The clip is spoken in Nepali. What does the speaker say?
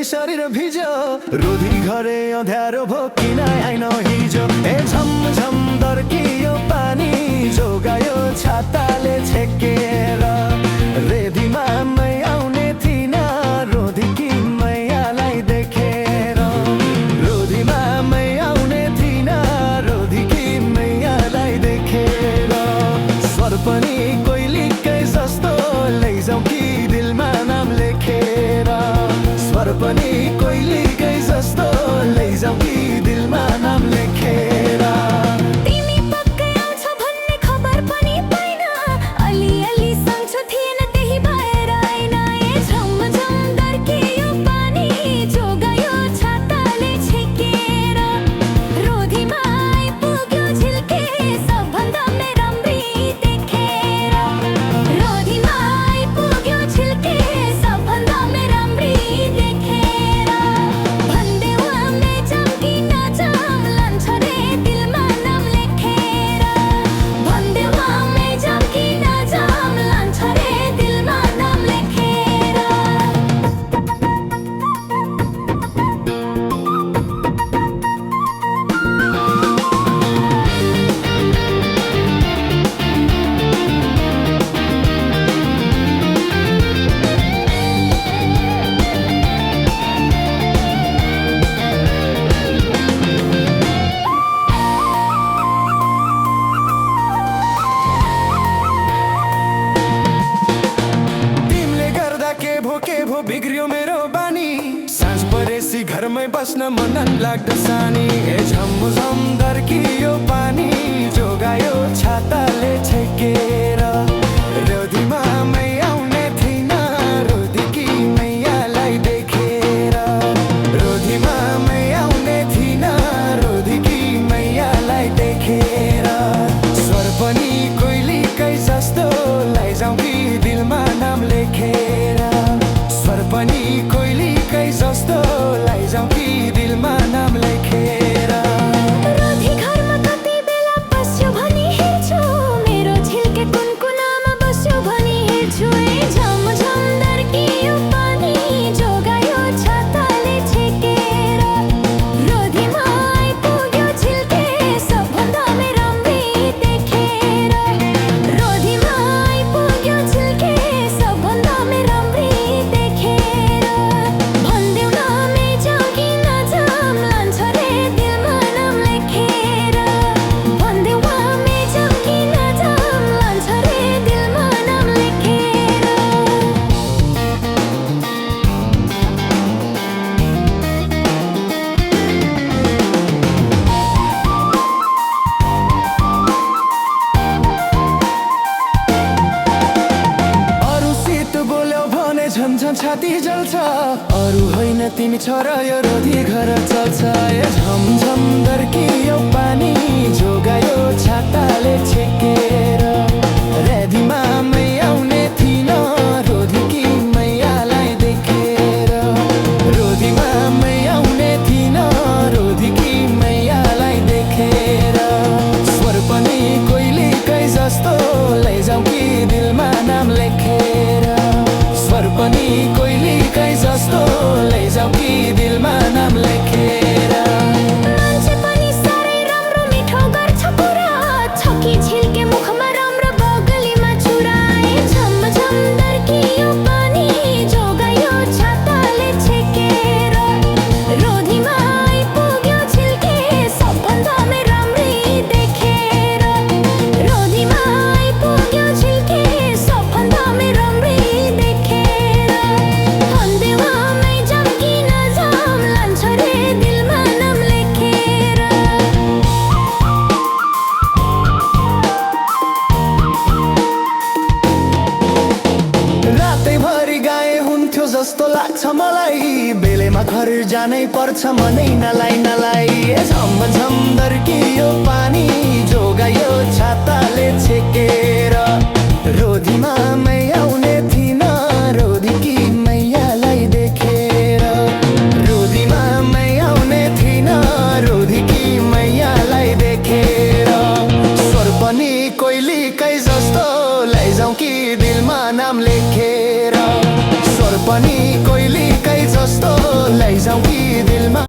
शरीर भिज्यो रोधी घरे अँध्यारो भो किन आइन हिजो ए झमझम दर्कियो पानी जोगायो छाताले छेकेर रेधीमा मै आउने थिइन रोधीकी मैयालाई देखेर रोधीमा मै आउने थिइन रोधीकी मैयालाई देखेर स्वर पनि कोइलीकै जस्तो लैजाऊ कि दिलमा नाम लेखेर स्वर पनि कोइलीकै जस्तो लैजाऊ कि दिलमा नाम लेखेर तिमी पक्कै आउँछौ भन्ने खबर पनि पाइन अलिअलि सन्चो थिएन त्यही भएर आइन ए झमझम दर्कियो पानी जोगायो छाताले छेकेर रोधीमा आइपुग्यो झिल्के सबभन्दा मेराम्री देखेर रोधीमा आइपुग्यो झिल्के सबभन्दा मेराम्री देखेर भन्देऊ हामी जाऊँ कि नजाऊँ लान्छ रे दिलमा नाम लेखेर भन्देऊ हामी जाऊँ कि नजाऊँ लान्छ रे दिलमा नाम लेखेर तिमीले गर्दा के भो बिग्रियो मेरो बानी साँझ परेसी घरमै बस्न मन लाग्दो सानी ए झमझम दर्कियो पानी जोगायो छाताले छेकेर रोधीमा मै आउने थिइन रोधीकी मैयालाई देखेर रोधीमा मै आउने थिइन रोधीकी मैयालाई देखेर स्वर पनि कोइलीकै जस्तो लैजाऊ कि दिलमा नाम लेखेर स्वर पनि कोइलीकै जस्तो लैजाऊ कि दिलमा नाम लेखेर रोधी घरमा कति बेला बस्यो भनी हेर्छु मेरो झिल्के कुन कुनामा बस्यो भनी हेर्छु ए झमझम दर्कियो पानी जोगायो छाताले छेकेर रोधीमा आइपुग्यो झिल्के सबभन्दा मेराम्री देखेर रोधीमा आइपुग्यो झिल्के सबभन्दा मेराम्री देखेर भन्देऊ न हामी जाऊँ कि नजाऊँ लान्छ रे दिलमा नाम लेखेर भन्देऊ हामी जाऊँ कि नजाऊँ लान्छ रे दिलमा नाम लेखेर अरूसित बोल्यौ भने झन्झन छाती जल्छ अरू होइन तिमी छोरा यो रोधी घर चल्छ ए झमझम दर्कियो पानी जोगायो छाताले छेकेर रेधीमा मै आउने थिइन रोधीकी मैयालाई देखेर रोधीमा मै आउने थिइन रोधीकी मैयालाई देखेर स्वर पनि कोइलीकै जस्तो लैजाऊ कि दिलमा नाम लेखेर स्वर पनि कोइलीकै जस्तो लैजाऊ कि दिलमा नाम लेखेर मान्छे पनि साह्रै राम्रो मिठो गर्छ कुरा छ कि झिल्के मुखमा राम्रो बगलीमा चुराए झमझम दर्कियो पानी जोगायो छाताले छेकेर रोधीमा आइपुग्यो झिल्के सबभन्दा मेराम्री देखेर रोधीमा आइपुग्यो झिल्के सबभन्दा मेराम्री देखेर भन्देऊ हामी जाऊँ कि नजाऊँ लान्छ रे दिलमा नाम लेखेर रातैभरि गाए हुन्थ्यो जस्तो लाग्छ मलाई बेलेमा घर जानै पर्छ मनै नलाई ए झमझम दर्कियो पानी जोगायो छाताले छेकेर रोधीमा मै आउने थिइन रोधीकी मैयालाई देखेर रोधीमा मै आउने थिइन रोधीकी मैयालाई देखेर स्वर पनि कोइलीकै जस्तो लैजाऊ कि दिलमा नाम लेखेर स्वर पनि कोइलीकै जस्तो जाउँ कि दिलमा